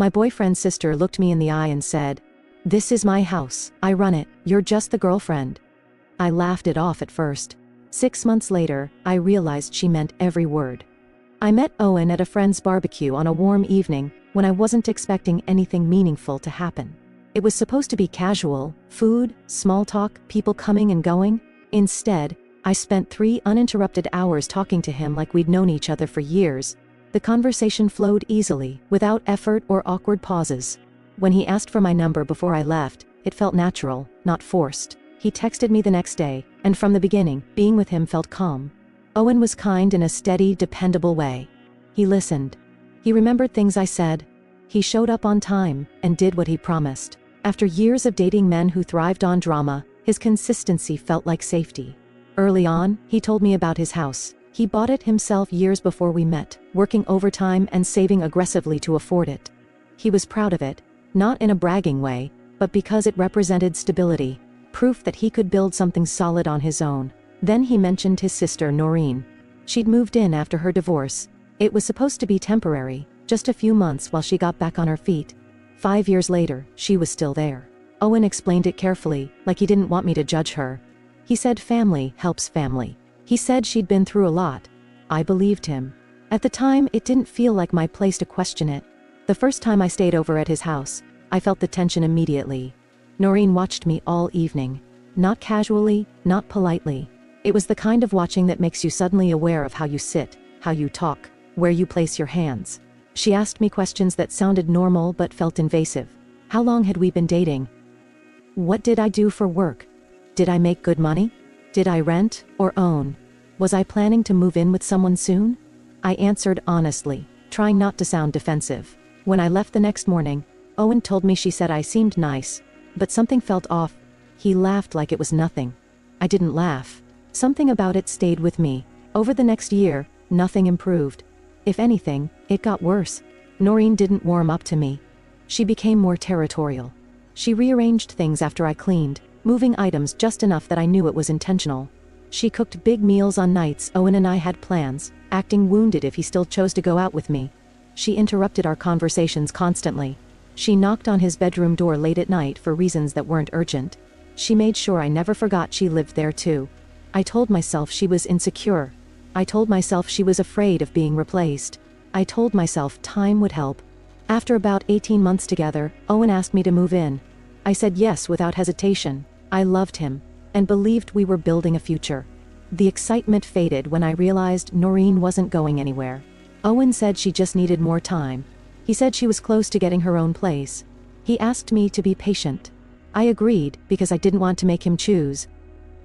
My boyfriend's sister looked me in the eye and said, "This is my house, I run it, you're just the girlfriend." I laughed it off at first. 6 months later, I realized she meant every word. I met Owen at a friend's barbecue on a warm evening when I wasn't expecting anything meaningful to happen. It was supposed to be casual, food, small talk, people coming and going. Instead, I spent 3 uninterrupted hours talking to him like we'd known each other for years. The conversation flowed easily, without effort or awkward pauses. When he asked for my number before I left, it felt natural, not forced. He texted me the next day, and from the beginning, being with him felt calm. Owen was kind in a steady, dependable way. He listened. He remembered things I said. He showed up on time, and did what he promised. After years of dating men who thrived on drama, his consistency felt like safety. Early on, he told me about his house. He bought it himself years before we met, working overtime and saving aggressively to afford it. He was proud of it, not in a bragging way, but because it represented stability, proof that he could build something solid on his own. Then he mentioned his sister Noreen. She'd moved in after her divorce. It was supposed to be temporary, just a few months while she got back on her feet. 5 years later, she was still there. Owen explained it carefully, like he didn't want me to judge her. He said family helps family. He said she'd been through a lot. I believed him. At the time, it didn't feel like my place to question it. The first time I stayed over at his house, I felt the tension immediately. Noreen watched me all evening. Not casually, not politely. It was the kind of watching that makes you suddenly aware of how you sit, how you talk, where you place your hands. She asked me questions that sounded normal but felt invasive. How long had we been dating? What did I do for work? Did I make good money? Did I rent or own? Was I planning to move in with someone soon? I answered honestly, trying not to sound defensive. When I left the next morning, Owen told me she said I seemed nice, but something felt off. He laughed like it was nothing. I didn't laugh. Something about it stayed with me. Over the next year, nothing improved. If anything, it got worse. Noreen didn't warm up to me. She became more territorial. She rearranged things after I cleaned, moving items just enough that I knew it was intentional. She cooked big meals on nights Owen and I had plans, acting wounded if he still chose to go out with me. She interrupted our conversations constantly. She knocked on his bedroom door late at night for reasons that weren't urgent. She made sure I never forgot she lived there too. I told myself she was insecure. I told myself she was afraid of being replaced. I told myself time would help. After about 18 months together, Owen asked me to move in. I said yes without hesitation. I loved him, and believed we were building a future. The excitement faded when I realized Noreen wasn't going anywhere. Owen said she just needed more time. He said she was close to getting her own place. He asked me to be patient. I agreed, because I didn't want to make him choose.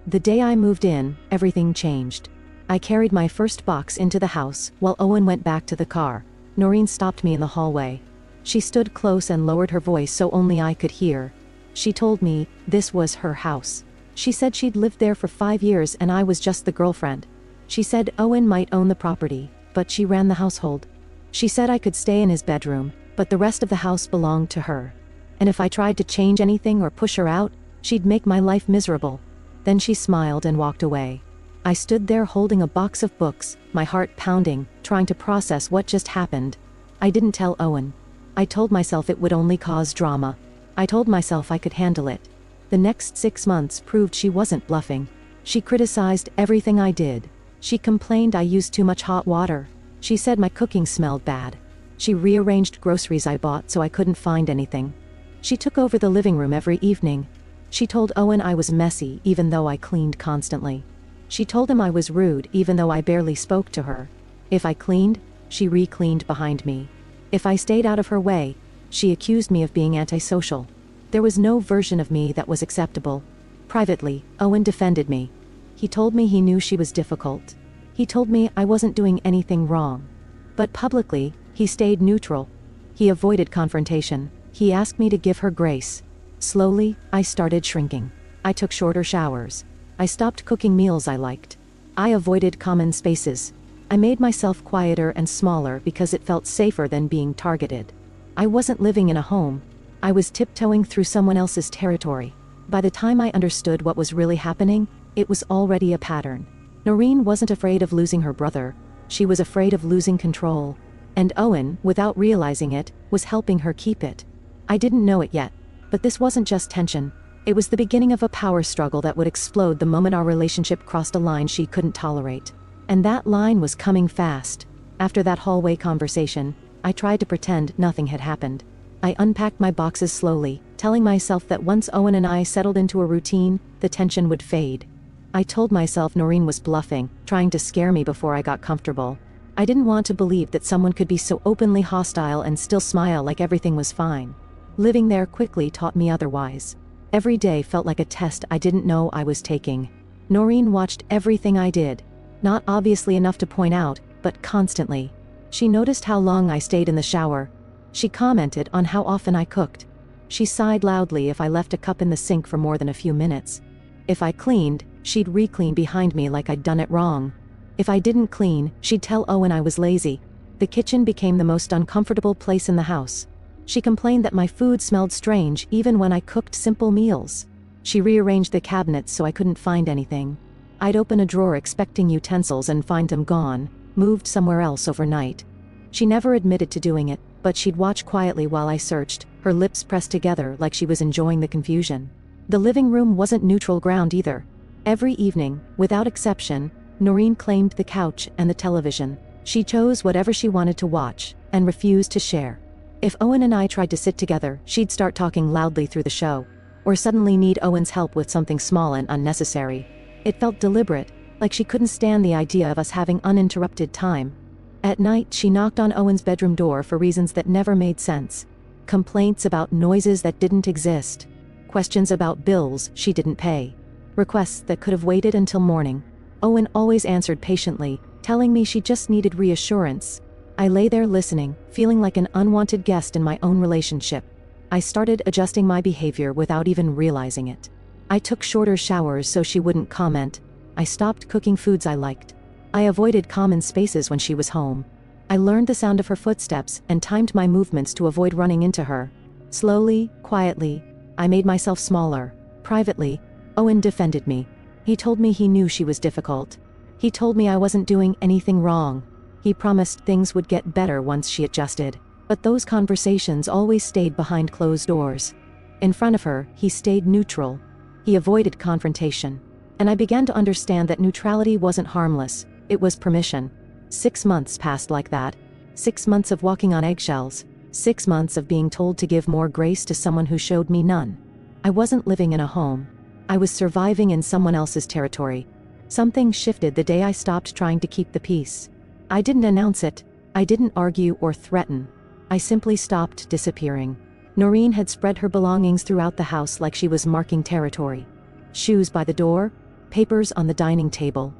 The day I moved in, everything changed. I carried my first box into the house, while Owen went back to the car. Noreen stopped me in the hallway. She stood close and lowered her voice so only I could hear. She told me this was her house. She said she'd lived there for 5 years and I was just the girlfriend. She said Owen might own the property, but she ran the household. She said I could stay in his bedroom, but the rest of the house belonged to her. And if I tried to change anything or push her out, she'd make my life miserable. Then she smiled and walked away. I stood there holding a box of books, my heart pounding, trying to process what just happened. I didn't tell Owen. I told myself it would only cause drama. I told myself I could handle it. The next 6 months proved she wasn't bluffing. She criticized everything I did. She complained I used too much hot water. She said my cooking smelled bad. She rearranged groceries I bought so I couldn't find anything. She took over the living room every evening. She told Owen I was messy even though I cleaned constantly. She told him I was rude even though I barely spoke to her. If I cleaned, she re-cleaned behind me. If I stayed out of her way, she accused me of being antisocial. There was no version of me that was acceptable. Privately, Owen defended me. He told me he knew she was difficult. He told me I wasn't doing anything wrong. But publicly, he stayed neutral. He avoided confrontation. He asked me to give her grace. Slowly, I started shrinking. I took shorter showers. I stopped cooking meals I liked. I avoided common spaces. I made myself quieter and smaller because it felt safer than being targeted. I wasn't living in a home. I was tiptoeing through someone else's territory. By the time I understood what was really happening, it was already a pattern. Noreen wasn't afraid of losing her brother. She was afraid of losing control. And Owen, without realizing it, was helping her keep it. I didn't know it yet, but this wasn't just tension. It was the beginning of a power struggle that would explode the moment our relationship crossed a line she couldn't tolerate. And that line was coming fast. After that hallway conversation, I tried to pretend nothing had happened. I unpacked my boxes slowly, telling myself that once Owen and I settled into a routine, the tension would fade. I told myself Noreen was bluffing, trying to scare me before I got comfortable. I didn't want to believe that someone could be so openly hostile and still smile like everything was fine. Living there quickly taught me otherwise. Every day felt like a test I didn't know I was taking. Noreen watched everything I did. Not obviously enough to point out, but constantly. She noticed how long I stayed in the shower. She commented on how often I cooked. She sighed loudly if I left a cup in the sink for more than a few minutes. If I cleaned, she'd re-clean behind me like I'd done it wrong. If I didn't clean, she'd tell Owen I was lazy. The kitchen became the most uncomfortable place in the house. She complained that my food smelled strange even when I cooked simple meals. She rearranged the cabinets so I couldn't find anything. I'd open a drawer expecting utensils and find them gone, moved somewhere else overnight. She never admitted to doing it, but she'd watch quietly while I searched, her lips pressed together like she was enjoying the confusion. The living room wasn't neutral ground either. Every evening, without exception, Noreen claimed the couch and the television. She chose whatever she wanted to watch, and refused to share. If Owen and I tried to sit together, she'd start talking loudly through the show, or suddenly need Owen's help with something small and unnecessary. It felt deliberate, like she couldn't stand the idea of us having uninterrupted time. At night, she knocked on Owen's bedroom door for reasons that never made sense. Complaints about noises that didn't exist. Questions about bills she didn't pay. Requests that could have waited until morning. Owen always answered patiently, telling me she just needed reassurance. I lay there listening, feeling like an unwanted guest in my own relationship. I started adjusting my behavior without even realizing it. I took shorter showers so she wouldn't comment. I stopped cooking foods I liked. I avoided common spaces when she was home. I learned the sound of her footsteps and timed my movements to avoid running into her. Slowly, quietly, I made myself smaller. Privately, Owen defended me. He told me he knew she was difficult. He told me I wasn't doing anything wrong. He promised things would get better once she adjusted. But those conversations always stayed behind closed doors. In front of her, he stayed neutral. He avoided confrontation. And I began to understand that neutrality wasn't harmless, it was permission. 6 months passed like that. 6 months of walking on eggshells. 6 months of being told to give more grace to someone who showed me none. I wasn't living in a home. I was surviving in someone else's territory. Something shifted the day I stopped trying to keep the peace. I didn't announce it. I didn't argue or threaten. I simply stopped disappearing. Noreen had spread her belongings throughout the house like she was marking territory. Shoes by the door, papers on the dining table.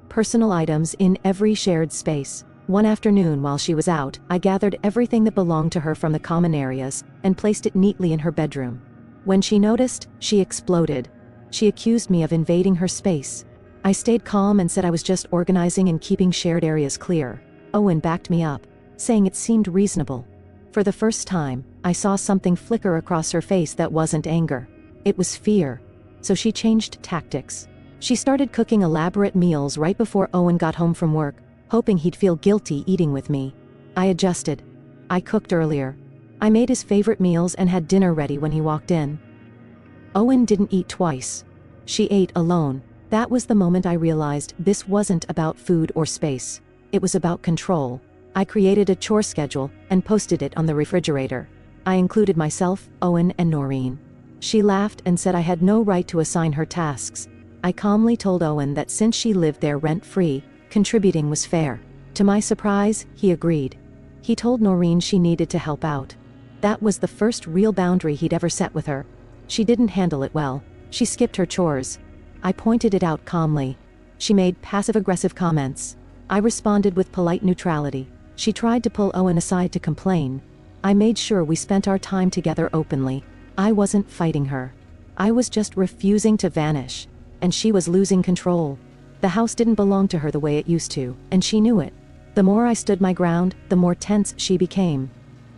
Personal items in every shared space. One afternoon while she was out, I gathered everything that belonged to her from the common areas, and placed it neatly in her bedroom. When she noticed, she exploded. She accused me of invading her space. I stayed calm and said I was just organizing and keeping shared areas clear. Owen backed me up, saying it seemed reasonable. For the first time, I saw something flicker across her face that wasn't anger. It was fear. So she changed tactics. She started cooking elaborate meals right before Owen got home from work, hoping he'd feel guilty eating with me. I adjusted. I cooked earlier. I made his favorite meals and had dinner ready when he walked in. Owen didn't eat twice. She ate alone. That was the moment I realized this wasn't about food or space. It was about control. I created a chore schedule and posted it on the refrigerator. I included myself, Owen, and Noreen. She laughed and said I had no right to assign her tasks. I calmly told Owen that since she lived there rent-free, contributing was fair. To my surprise, he agreed. He told Noreen she needed to help out. That was the first real boundary he'd ever set with her. She didn't handle it well. She skipped her chores. I pointed it out calmly. She made passive-aggressive comments. I responded with polite neutrality. She tried to pull Owen aside to complain. I made sure we spent our time together openly. I wasn't fighting her. I was just refusing to vanish. And she was losing control. The house didn't belong to her the way it used to, and she knew it. The more I stood my ground, the more tense she became.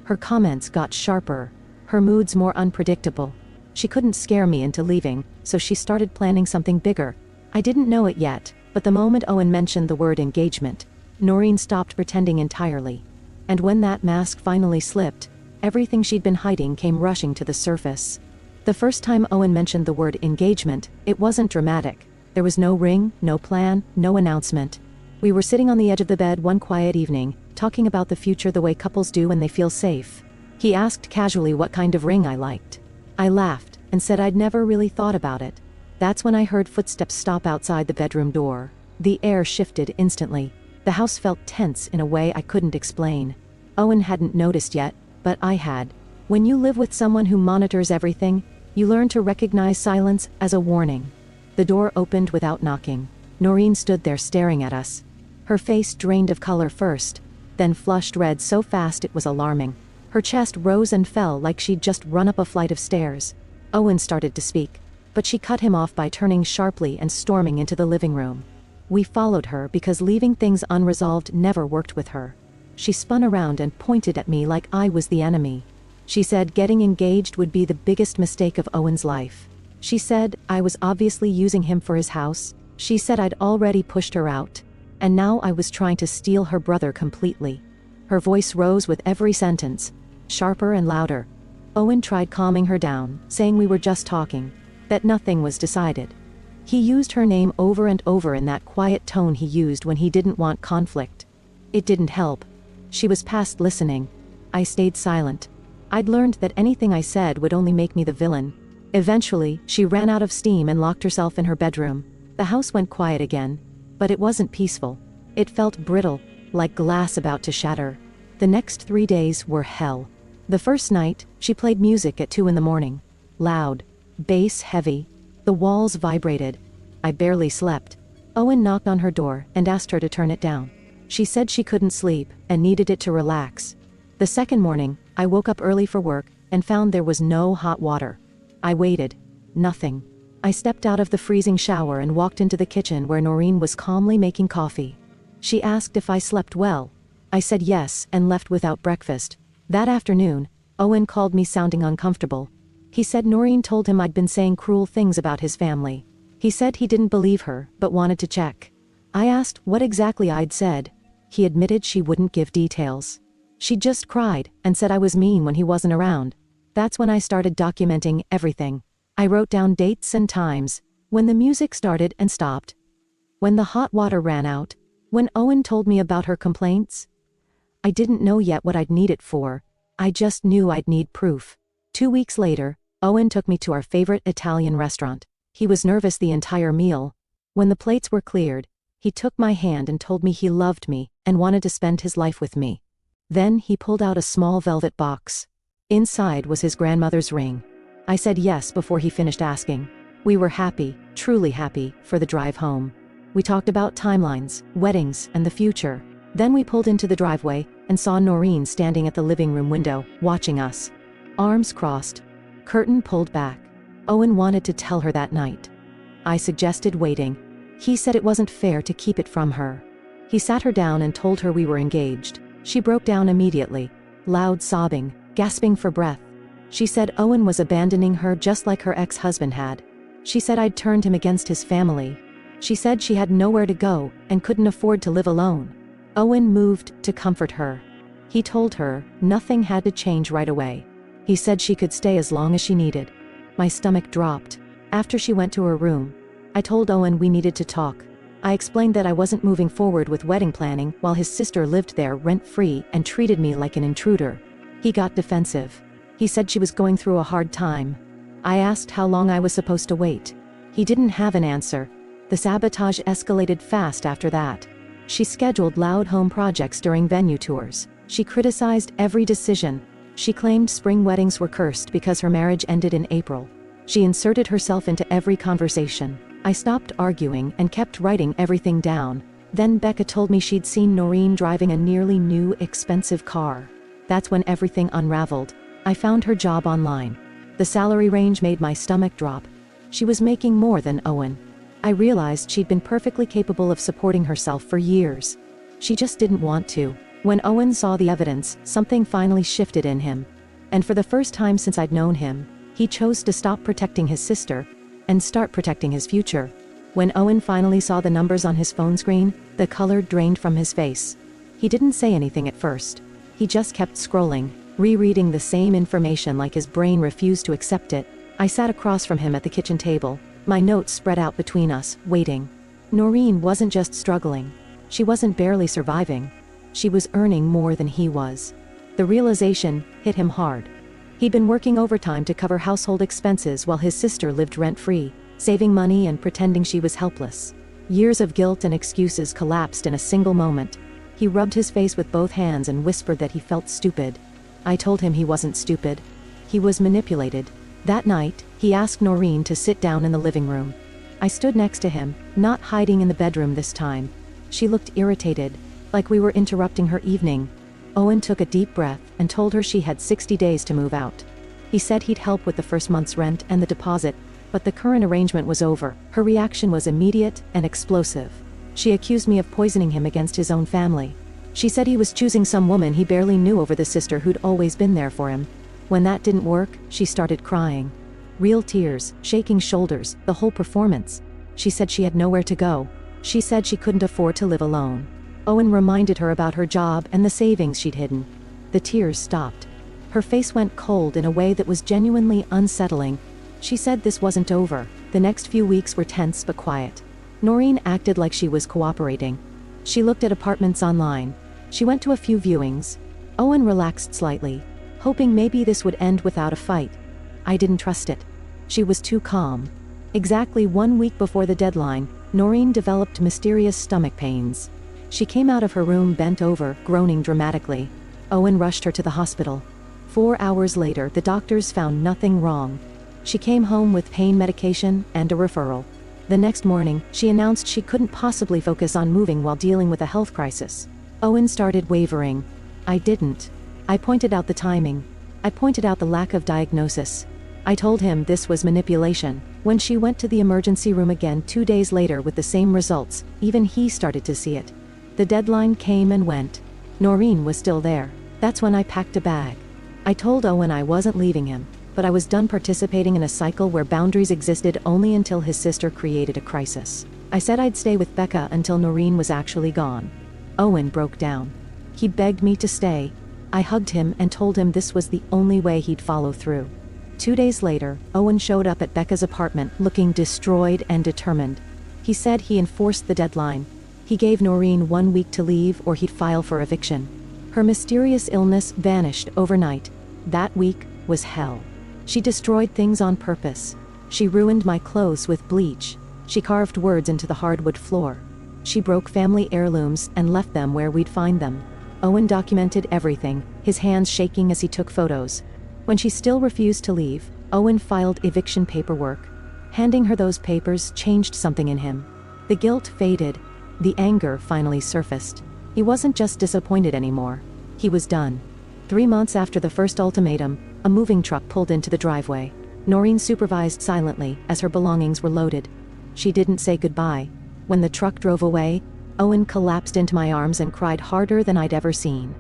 Her comments got sharper. Her moods more unpredictable. She couldn't scare me into leaving, so she started planning something bigger. I didn't know it yet, but the moment Owen mentioned the word engagement, Noreen stopped pretending entirely. And when that mask finally slipped, everything she'd been hiding came rushing to the surface. The first time Owen mentioned the word engagement, it wasn't dramatic. There was no ring, no plan, no announcement. We were sitting on the edge of the bed one quiet evening, talking about the future the way couples do when they feel safe. He asked casually what kind of ring I liked. I laughed and said I'd never really thought about it. That's when I heard footsteps stop outside the bedroom door. The air shifted instantly. The house felt tense in a way I couldn't explain. Owen hadn't noticed yet, but I had. When you live with someone who monitors everything, you learn to recognize silence as a warning. The door opened without knocking. Noreen stood there staring at us. Her face drained of color first, then flushed red so fast it was alarming. Her chest rose and fell like she'd just run up a flight of stairs. Owen started to speak, but she cut him off by turning sharply and storming into the living room. We followed her because leaving things unresolved never worked with her. She spun around and pointed at me like I was the enemy. She said getting engaged would be the biggest mistake of Owen's life. She said I was obviously using him for his house. She said I'd already pushed her out, and now I was trying to steal her brother completely. Her voice rose with every sentence, sharper and louder. Owen tried calming her down, saying we were just talking, that nothing was decided. He used her name over and over in that quiet tone he used when he didn't want conflict. It didn't help. She was past listening. I stayed silent. I'd learned that anything I said would only make me the villain. Eventually, she ran out of steam and locked herself in her bedroom. The house went quiet again, but it wasn't peaceful. It felt brittle, like glass about to shatter. The next 3 days were hell. The first night, she played music at 2 in the morning. Loud, bass heavy. The walls vibrated. I barely slept. Owen knocked on her door and asked her to turn it down. She said she couldn't sleep and needed it to relax. The second morning, I woke up early for work and found there was no hot water. I waited. Nothing. I stepped out of the freezing shower and walked into the kitchen where Noreen was calmly making coffee. She asked if I slept well. I said yes and left without breakfast. That afternoon, Owen called me sounding uncomfortable. He said Noreen told him I'd been saying cruel things about his family. He said he didn't believe her, but wanted to check. I asked what exactly I'd said. He admitted she wouldn't give details. She just cried and said I was mean when he wasn't around. That's when I started documenting everything. I wrote down dates and times, when the music started and stopped, when the hot water ran out, when Owen told me about her complaints. I didn't know yet what I'd need it for. I just knew I'd need proof. 2 weeks later, Owen took me to our favorite Italian restaurant. He was nervous the entire meal. When the plates were cleared, he took my hand and told me he loved me and wanted to spend his life with me. Then he pulled out a small velvet box. Inside was his grandmother's ring. I said yes before he finished asking. We were happy, truly happy, for the drive home. We talked about timelines, weddings, and the future. Then we pulled into the driveway and saw Noreen standing at the living room window, watching us. Arms crossed, curtain pulled back. Owen wanted to tell her that night. I suggested waiting. He said it wasn't fair to keep it from her. He sat her down and told her we were engaged. She broke down immediately, loud sobbing, gasping for breath. She said Owen was abandoning her just like her ex-husband had. She said I'd turned him against his family. She said she had nowhere to go and couldn't afford to live alone. Owen moved to comfort her. He told her nothing had to change right away. He said she could stay as long as she needed. My stomach dropped. After she went to her room, I told Owen we needed to talk. I explained that I wasn't moving forward with wedding planning while his sister lived there rent-free and treated me like an intruder. He got defensive. He said she was going through a hard time. I asked how long I was supposed to wait. He didn't have an answer. The sabotage escalated fast after that. She scheduled loud home projects during venue tours. She criticized every decision. She claimed spring weddings were cursed because her marriage ended in April. She inserted herself into every conversation. I stopped arguing and kept writing everything down. Then Becca told me she'd seen Noreen driving a nearly new, expensive car. That's when everything unraveled. I found her job online. The salary range made my stomach drop. She was making more than Owen. I realized she'd been perfectly capable of supporting herself for years. She just didn't want to. When Owen saw the evidence, something finally shifted in him. And for the first time since I'd known him, he chose to stop protecting his sister and start protecting his future. When Owen finally saw the numbers on his phone screen, the color drained from his face. He didn't say anything at first. He just kept scrolling, rereading the same information like his brain refused to accept it. I sat across from him at the kitchen table, my notes spread out between us, waiting. Noreen wasn't just struggling. She wasn't barely surviving. She was earning more than he was. The realization hit him hard. He'd been working overtime to cover household expenses while his sister lived rent-free, saving money and pretending she was helpless. Years of guilt and excuses collapsed in a single moment. He rubbed his face with both hands and whispered that he felt stupid. I told him he wasn't stupid. He was manipulated. That night, he asked Noreen to sit down in the living room. I stood next to him, not hiding in the bedroom this time. She looked irritated, like we were interrupting her evening. Owen took a deep breath and told her she had 60 days to move out. He said he'd help with the first month's rent and the deposit, but the current arrangement was over. Her reaction was immediate and explosive. She accused me of poisoning him against his own family. She said he was choosing some woman he barely knew over the sister who'd always been there for him. When that didn't work, she started crying. Real tears, shaking shoulders, the whole performance. She said she had nowhere to go. She said she couldn't afford to live alone. Owen reminded her about her job and the savings she'd hidden. The tears stopped. Her face went cold in a way that was genuinely unsettling. She said this wasn't over. The next few weeks were tense but quiet. Noreen acted like she was cooperating. She looked at apartments online. She went to a few viewings. Owen relaxed slightly, hoping maybe this would end without a fight. I didn't trust it. She was too calm. Exactly 1 week before the deadline, Noreen developed mysterious stomach pains. She came out of her room bent over, groaning dramatically. Owen rushed her to the hospital. 4 hours later, the doctors found nothing wrong. She came home with pain medication and a referral. The next morning, she announced she couldn't possibly focus on moving while dealing with a health crisis. Owen started wavering. I didn't. I pointed out the timing. I pointed out the lack of diagnosis. I told him this was manipulation. When she went to the emergency room again 2 days later with the same results, even he started to see it. The deadline came and went. Noreen was still there. That's when I packed a bag. I told Owen I wasn't leaving him, but I was done participating in a cycle where boundaries existed only until his sister created a crisis. I said I'd stay with Becca until Noreen was actually gone. Owen broke down. He begged me to stay. I hugged him and told him this was the only way he'd follow through. 2 days later, Owen showed up at Becca's apartment looking destroyed and determined. He said he enforced the deadline. He gave Noreen 1 week to leave or he'd file for eviction. Her mysterious illness vanished overnight. That week was hell. She destroyed things on purpose. She ruined my clothes with bleach. She carved words into the hardwood floor. She broke family heirlooms and left them where we'd find them. Owen documented everything, his hands shaking as he took photos. When she still refused to leave, Owen filed eviction paperwork. Handing her those papers changed something in him. The guilt faded. The anger finally surfaced. He wasn't just disappointed anymore. He was done. 3 months after the first ultimatum, a moving truck pulled into the driveway. Noreen supervised silently as her belongings were loaded. She didn't say goodbye. When the truck drove away, Owen collapsed into my arms and cried harder than I'd ever seen.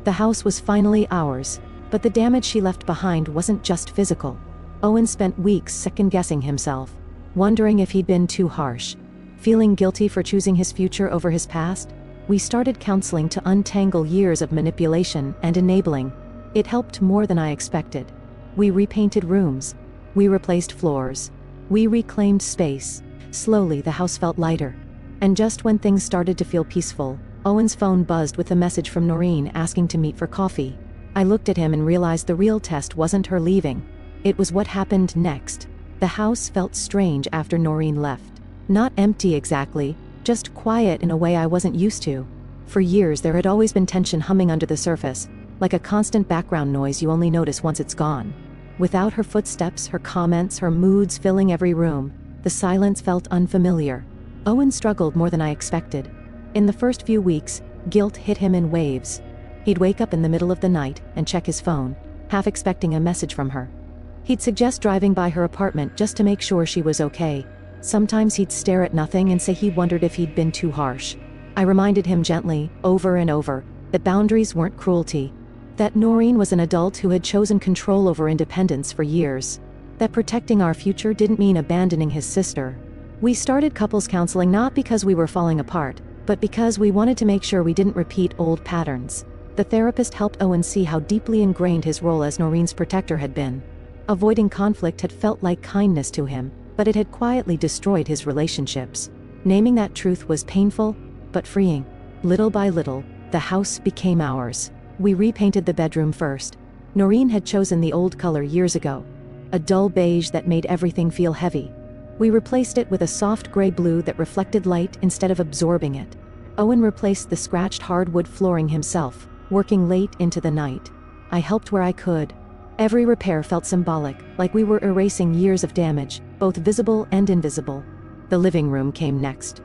The house was finally ours, but the damage she left behind wasn't just physical. Owen spent weeks second-guessing himself, wondering if he'd been too harsh, feeling guilty for choosing his future over his past. We started counseling to untangle years of manipulation and enabling. It helped more than I expected. We repainted rooms. We replaced floors. We reclaimed space. Slowly, the house felt lighter. And just when things started to feel peaceful, Owen's phone buzzed with a message from Noreen asking to meet for coffee. I looked at him and realized the real test wasn't her leaving. It was what happened next. The house felt strange after Noreen left. Not empty exactly, just quiet in a way I wasn't used to. For years there had always been tension humming under the surface, like a constant background noise you only notice once it's gone. Without her footsteps, her comments, her moods filling every room, the silence felt unfamiliar. Owen struggled more than I expected. In the first few weeks, guilt hit him in waves. He'd wake up in the middle of the night and check his phone, half expecting a message from her. He'd suggest driving by her apartment just to make sure she was okay. Sometimes he'd stare at nothing and say he wondered if he'd been too harsh. I reminded him gently, over and over, that boundaries weren't cruelty. That Noreen was an adult who had chosen control over independence for years. That protecting our future didn't mean abandoning his sister. We started couples counseling not because we were falling apart, but because we wanted to make sure we didn't repeat old patterns. The therapist helped Owen see how deeply ingrained his role as Noreen's protector had been. Avoiding conflict had felt like kindness to him, but it had quietly destroyed his relationships. Naming that truth was painful, but freeing. Little by little, the house became ours. We repainted the bedroom first. Noreen had chosen the old color years ago, a dull beige that made everything feel heavy. We replaced it with a soft gray blue that reflected light instead of absorbing it. Owen replaced the scratched hardwood flooring himself, working late into the night. I helped where I could. Every repair felt symbolic, like we were erasing years of damage, both visible and invisible. The living room came next.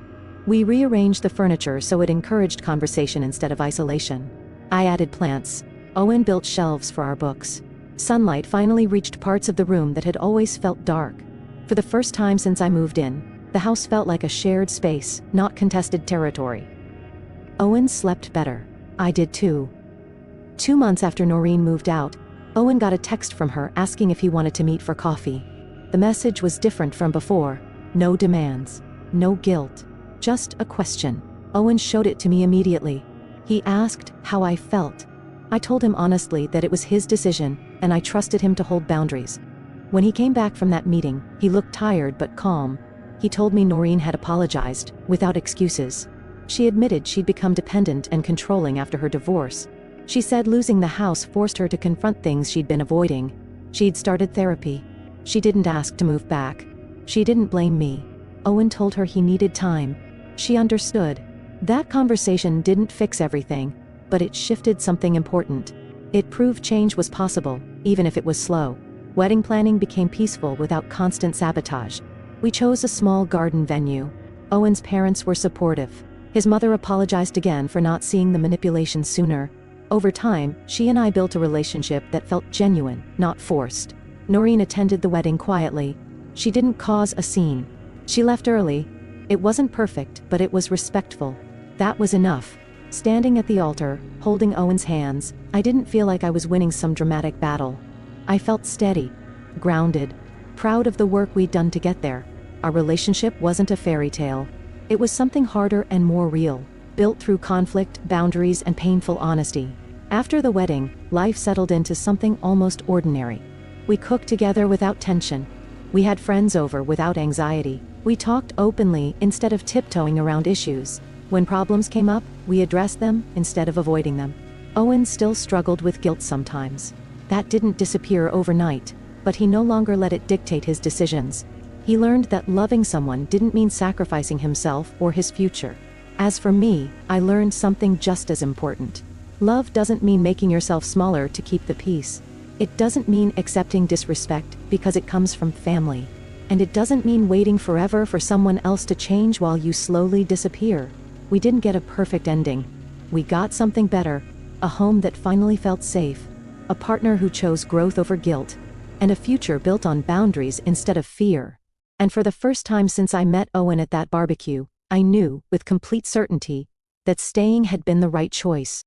We rearranged the furniture so it encouraged conversation instead of isolation. I added plants. Owen built shelves for our books. Sunlight finally reached parts of the room that had always felt dark. For the first time since I moved in, the house felt like a shared space, not contested territory. Owen slept better. I did too. 2 months after Noreen moved out, Owen got a text from her asking if he wanted to meet for coffee. The message was different from before. No demands. No guilt. Just a question. Owen showed it to me immediately. He asked how I felt. I told him honestly that it was his decision, and I trusted him to hold boundaries. When he came back from that meeting, he looked tired but calm. He told me Noreen had apologized, without excuses. She admitted she'd become dependent and controlling after her divorce. She said losing the house forced her to confront things she'd been avoiding. She'd started therapy. She didn't ask to move back. She didn't blame me. Owen told her he needed time. She understood. That conversation didn't fix everything, but it shifted something important. It proved change was possible, even if it was slow. Wedding planning became peaceful without constant sabotage. We chose a small garden venue. Owen's parents were supportive. His mother apologized again for not seeing the manipulation sooner. Over time, she and I built a relationship that felt genuine, not forced. Noreen attended the wedding quietly. She didn't cause a scene. She left early. It wasn't perfect, but it was respectful. That was enough. Standing at the altar, holding Owen's hands, I didn't feel like I was winning some dramatic battle. I felt steady, grounded, proud of the work we'd done to get there. Our relationship wasn't a fairy tale. It was something harder and more real, built through conflict, boundaries, and painful honesty. After the wedding, life settled into something almost ordinary. We cooked together without tension. We had friends over without anxiety. We talked openly instead of tiptoeing around issues. When problems came up, we addressed them instead of avoiding them. Owen still struggled with guilt sometimes. That didn't disappear overnight, but he no longer let it dictate his decisions. He learned that loving someone didn't mean sacrificing himself or his future. As for me, I learned something just as important. Love doesn't mean making yourself smaller to keep the peace. It doesn't mean accepting disrespect because it comes from family. And it doesn't mean waiting forever for someone else to change while you slowly disappear. We didn't get a perfect ending. We got something better, a home that finally felt safe, a partner who chose growth over guilt, and a future built on boundaries instead of fear. And for the first time since I met Owen at that barbecue, I knew, with complete certainty, that staying had been the right choice.